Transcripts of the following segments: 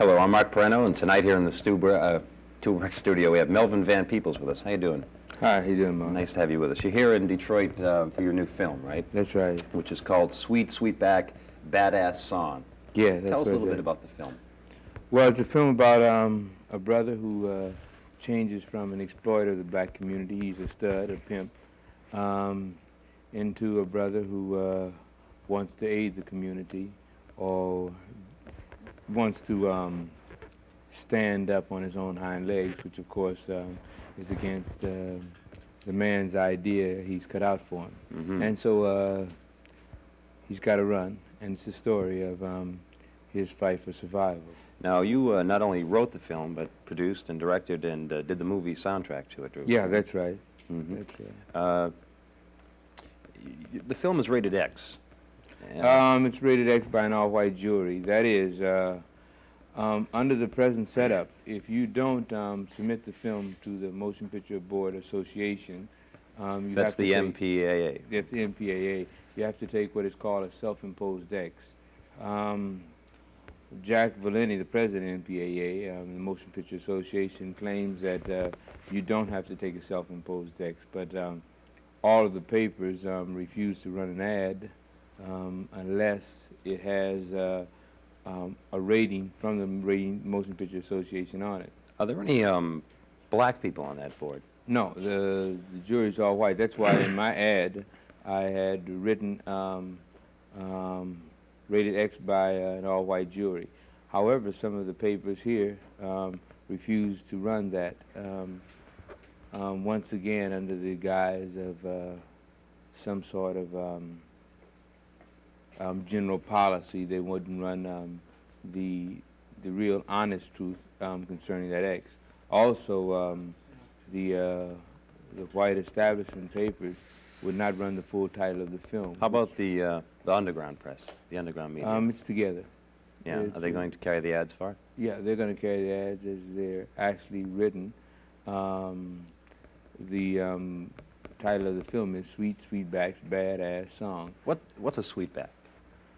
Hello, I'm Mark Perreno, and tonight here in the Stuber studio we have Melvin Van Peebles with us. How you doing? Hi, how you doing, Mark? Nice to have you with us. You're here in Detroit for your new film, right? That's right. Which is called SweetBack, Badass Song. Yeah, that's Tell us a little right. bit about the film. Well, it's a film about a brother who changes from an exploiter of the black community, he's a stud, a pimp, into a brother who wants to aid the community or wants to stand up on his own hind legs, which of course is against the man's idea he's cut out for him. Mm-hmm. And so he's got to run, and it's the story of his fight for survival. Now, you not only wrote the film, but produced and directed and did the movie soundtrack to it. Yeah, that's right. Mm-hmm. That's right. The film is rated X. It's rated X by an all-white jury. That is, under the present setup, if you don't submit the film to the Motion Picture Board Association, you That's have to the take, MPAA. That's the MPAA. You have to take what is called a self-imposed X. Jack Valeni, the president of MPAA, the Motion Picture Association, claims that you don't have to take a self-imposed X, but all of the papers refuse to run an ad unless it has a rating from the Motion Picture Association on it. Are there any black people on that board? No, the jury's all white. That's why in my ad I had written rated X by an all-white jury. However, some of the papers here refuse to run that, once again under the guise of some sort of general policy. They wouldn't run the real honest truth concerning that X. Also, the white establishment papers would not run the full title of the film. How about the underground press, the underground media? It's together. Yeah, are they going to carry the ads far? Yeah, they're going to carry the ads as they're actually written. The title of the film is SweetBack's Badass Song. What's a SweetBack?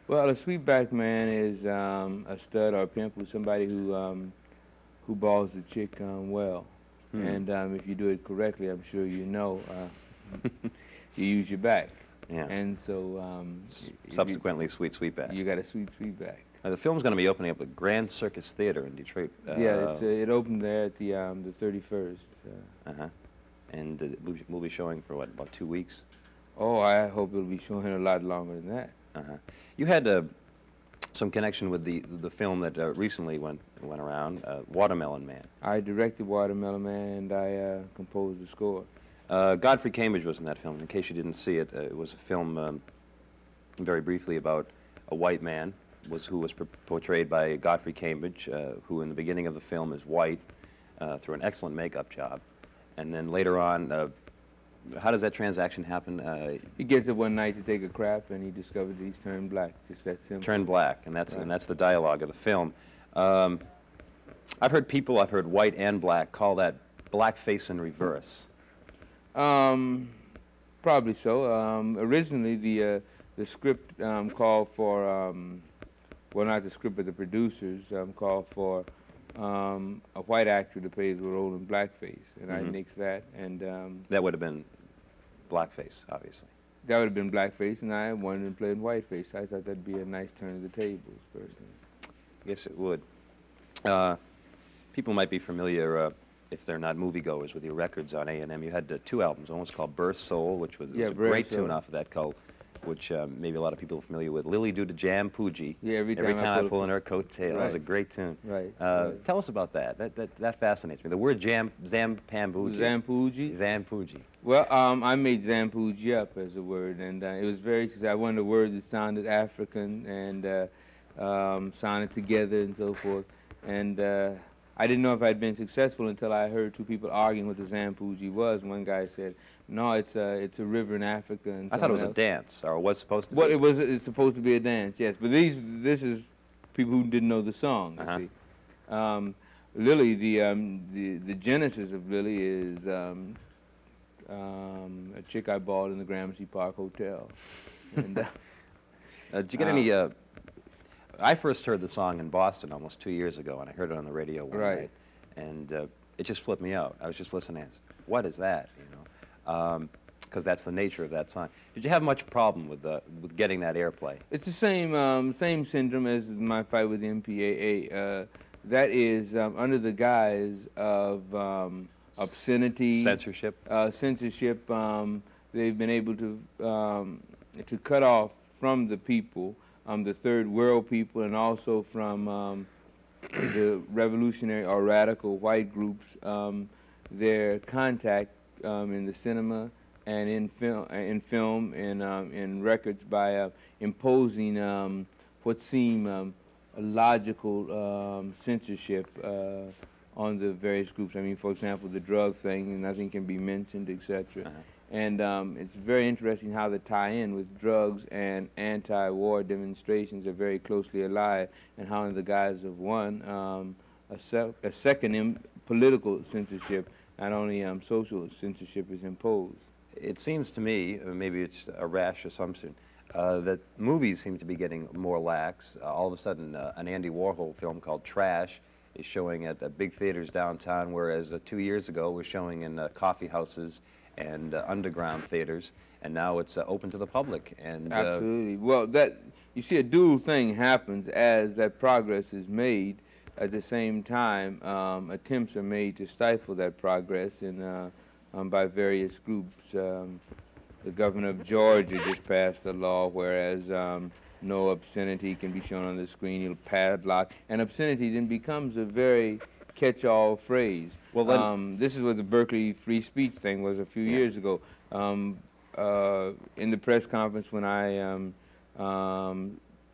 Well, a SweetBack man is a stud or a pimp, who's somebody who balls the chick well. Hmm. And if you do it correctly, I'm sure you know, you use your back. Yeah. And so Subsequently, SweetBack. You got a SweetBack. The film's going to be opening up at Grand Circus Theater in Detroit. Yeah, it opened there at the 31st. Uh-huh. And we'll be showing for what, about 2 weeks? Oh, I hope it'll be showing a lot longer than that. Uh-huh. You had some connection with the film that recently went around, Watermelon Man. I directed Watermelon Man, and I composed the score. Godfrey Cambridge was in that film. In case you didn't see it, it was a film very briefly about a white man who was portrayed by Godfrey Cambridge, who in the beginning of the film is white through an excellent makeup job. And then later on, how does that transaction happen? He gets up one night to take a crap, and he discovers that he's turned black. Just that simple. Turned black, and that's right. And that's the dialogue of the film. I've heard white and black call that blackface in reverse. Probably so. Originally, the script called for, well, not the script, but the producers called for a white actor to play the role in blackface, and I nixed that. And that would have been blackface, obviously. That would have been blackface, and I wanted to play in whiteface. I thought that'd be a nice turn of the tables, personally. I guess it would. People might be familiar, if they're not moviegoers, with your records on A&M. You had 2 albums. One was called Burst Soul, which was a great tune off of that cult, which maybe a lot of people are familiar with. Lily Do to Jam Poogie. Yeah, every time I pull in her coattail. Right. That was a great tune. Right. Tell us about that. That fascinates me. The word Zampamboogie. Zampoogie? Zampoogie. Well, I made Zampoogie up as a word, and it was very, I wanted a word that sounded African and sounded together and so forth. And I didn't know if I'd been successful until I heard 2 people arguing what the Zampoogie was. One guy said, no, it's a river in Africa. And I thought it was a dance, or was supposed to be. Well, it's supposed to be a dance, yes. But this is people who didn't know the song, you see. Lily, the genesis of Lily is a chick I bought in the Gramercy Park Hotel. And, did you get any I first heard the song in Boston almost 2 years ago, and I heard it on the radio one Right. night, and it just flipped me out. I was just listening. What is that? You know, because that's the nature of that song. Did you have much problem with getting that airplay? It's the same syndrome as my fight with the MPAA. That is under the guise of obscenity, Censorship. censorship. They've been able to cut off from the people, the third world people, and also from the revolutionary or radical white groups, their contact in the cinema and in film and in records by imposing what seem a logical censorship on the various groups. I mean, for example, the drug thing, nothing can be mentioned, etc. And it's very interesting how the tie-in with drugs and anti-war demonstrations are very closely allied, and how in the guise of one, a second political censorship, not only social censorship, is imposed. It seems to me, maybe it's a rash assumption, that movies seem to be getting more lax. All of a sudden, an Andy Warhol film called Trash is showing at big theaters downtown, whereas 2 years ago was showing in coffee houses and underground theaters, and now it's open to the public. And Absolutely. Well, that you see, a dual thing happens as that progress is made. At the same time, attempts are made to stifle that progress by various groups. The governor of Georgia just passed a law whereas no obscenity can be shown on the screen. He'll padlock, and obscenity then becomes a very catch-all phrase. Well, then, this is what the Berkeley free speech thing was a few years ago. In the press conference when I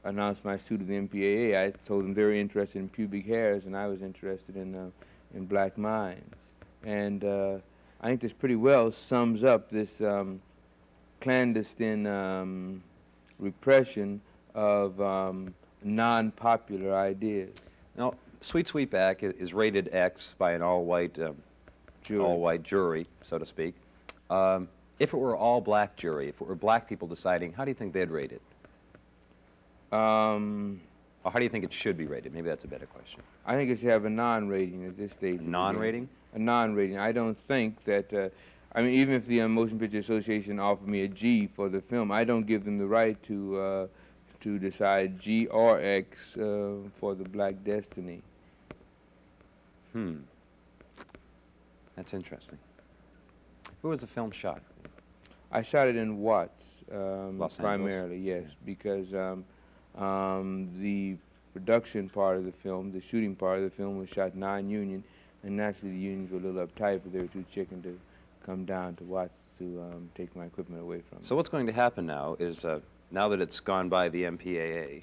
announced my suit of the MPAA, I told them they were interested in pubic hairs, and I was interested in black minds. And I think this pretty well sums up this clandestine repression of non-popular ideas. now, SweetBack is rated X by an all-white jury, so to speak. If it were all black jury, if it were black people deciding, how do you think they'd rate it? Or how do you think it should be rated? Maybe that's a better question. I think it should have a non-rating at this stage. Non-rating? A non-rating. I don't think that, I mean, even if the Motion Picture Association offered me a G for the film, I don't give them the right to decide G or X for the Black Destiny. That's interesting. Where was the film shot? I shot it in Watts, Los primarily, yes, because the production part of the film, the shooting part of the film, was shot non-union, and naturally the unions were a little uptight, but they were too chicken to come down to Watts to take my equipment away from me. So what's going to happen now is, now that it's gone by the MPAA,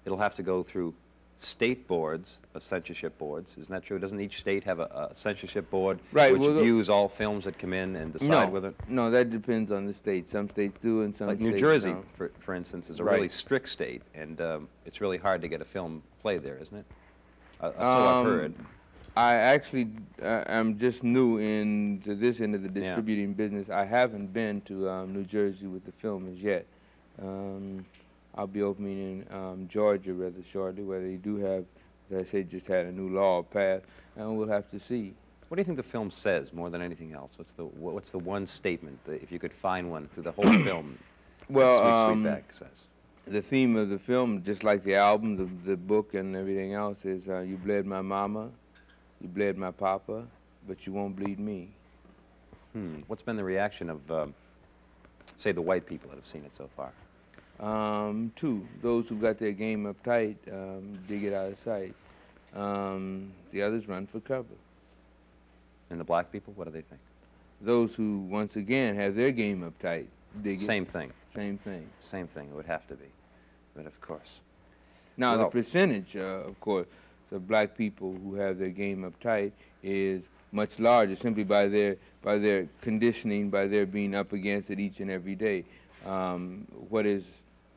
it'll have to go through state boards of censorship boards. Isn't that true? Doesn't each state have a censorship board which views all films that come in and decide whether? No, that depends on the state. Some states do, and some like states New Jersey, don't. for instance, is a really strict state, and it's really hard to get a film played there, isn't it? So I've heard. I actually am just new into this end of the distributing business. I haven't been to New Jersey with the film as yet. I'll be opening in Georgia rather shortly, where they do have, as I say, just had a new law passed, and we'll have to see. What do you think the film says more than anything else? What's the one statement that, if you could find one through the whole film? Well, SweetBack says. The theme of the film, just like the album, the book, and everything else, is you bled my mama, you bled my papa, but you won't bleed me. What's been the reaction of, say, the white people that have seen it so far? Two, those who got their game up tight dig it out of sight. The others run for cover. And the black people, what do they think? Those who, once again, have their game up tight dig it. Same thing. Same thing. Same thing, it would have to be. But of course. Now, Well, the percentage, of course, of black people who have their game up tight is much larger simply by their conditioning, by their being up against it each and every day. What is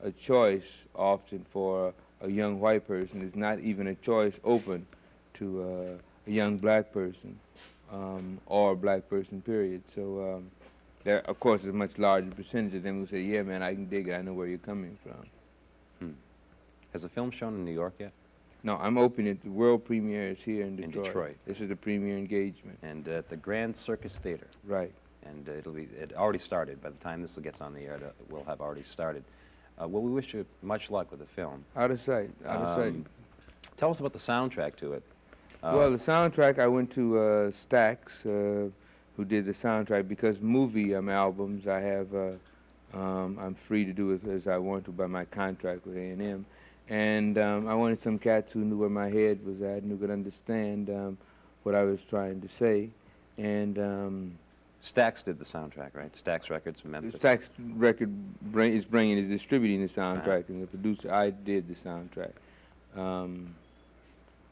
a choice often for a young white person is not even a choice open to a young black person or a black person, period. So there, of course, is a much larger percentage of them who say, yeah, man, I can dig it, I know where you're coming from. Has the film shown in New York yet? No, I'm opening it. The world premiere is here in Detroit. In Detroit. This is the premiere engagement. And at the Grand Circus Theater. Right. And it already started. By the time this gets on the air, it will have already started. Well, we wish you much luck with the film. Out of sight. Out of sight. Tell us about the soundtrack to it. Well, the soundtrack, I went to Stax, who did the soundtrack, because movie albums I have, I'm free to do as I want to by my contract with A&M. And I wanted some cats who knew where my head was at and who could understand what I was trying to say. And Stax did the soundtrack, right? Stax Records from Memphis. Stax Record is distributing the soundtrack, and the producer, I did the soundtrack.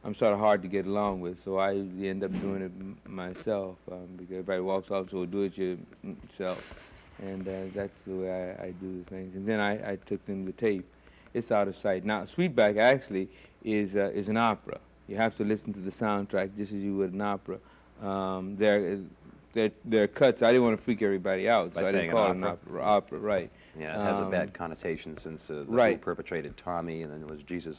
I'm sort of hard to get along with, so I usually end up doing it myself, because everybody walks off, so do it yourself. And that's the way I do the things. And then I took them the tape. It's out of sight. Now, SweetBack actually is an opera. You have to listen to the soundtrack just as you would an opera. There are cuts. I didn't want to freak everybody out, so I didn't call it an opera, right. Yeah, it has a bad connotation since the right. who perpetrated Tommy, and then it was Jesus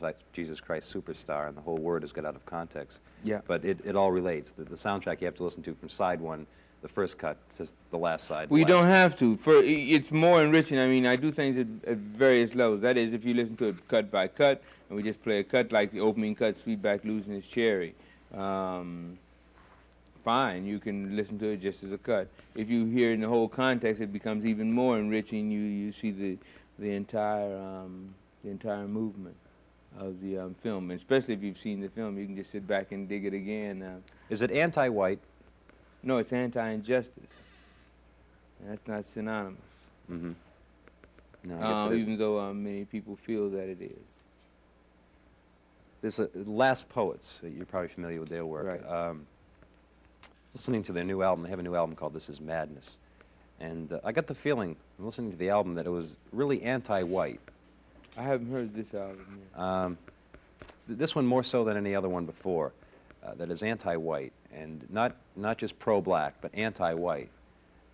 Christ Superstar, and the whole word is got out of context. Yeah. But it all relates. The soundtrack you have to listen to from side one, the first cut, to the last side. Well, you don't have to. It's more enriching. I mean, I do things at various levels. That is, if you listen to it cut by cut, and we just play a cut like the opening cut, SweetBack losing his cherry. Fine, you can listen to it just as a cut. If you hear it in the whole context, it becomes even more enriching. You see the entire movement of the film. And especially if you've seen the film, you can just sit back and dig it again. Is it anti-white? No, it's anti-injustice. That's not synonymous. Mm-hmm. No, I guess it even though many people feel that it is. There's Last Poets. You're probably familiar with their work. Right. Listening to their new album, they have a new album called This Is Madness. And I got the feeling, listening to the album, that it was really anti-white. I haven't heard this album yet. This one more so than any other one before, that is anti-white, and not just pro-black, but anti-white.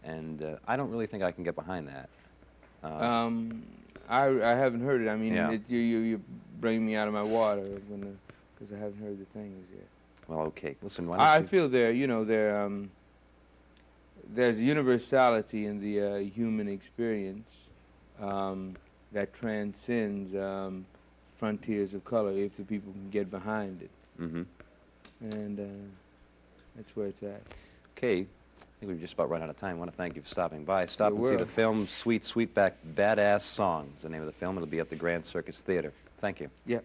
And I don't really think I can get behind that. I haven't heard it. I mean, yeah. You bring me out of my water because I haven't heard the things yet. Well, okay. Listen, why I don't you... feel there's universality in the human experience that transcends frontiers of color if the people can get behind it. Mm-hmm. And that's where it's at. Okay. I think we've just about run out of time. I want to thank you for stopping by. Stop and see welcome. the film SweetBack Badass Songs. The name of the film. It'll be at the Grand Circus Theater. Thank you. Yeah.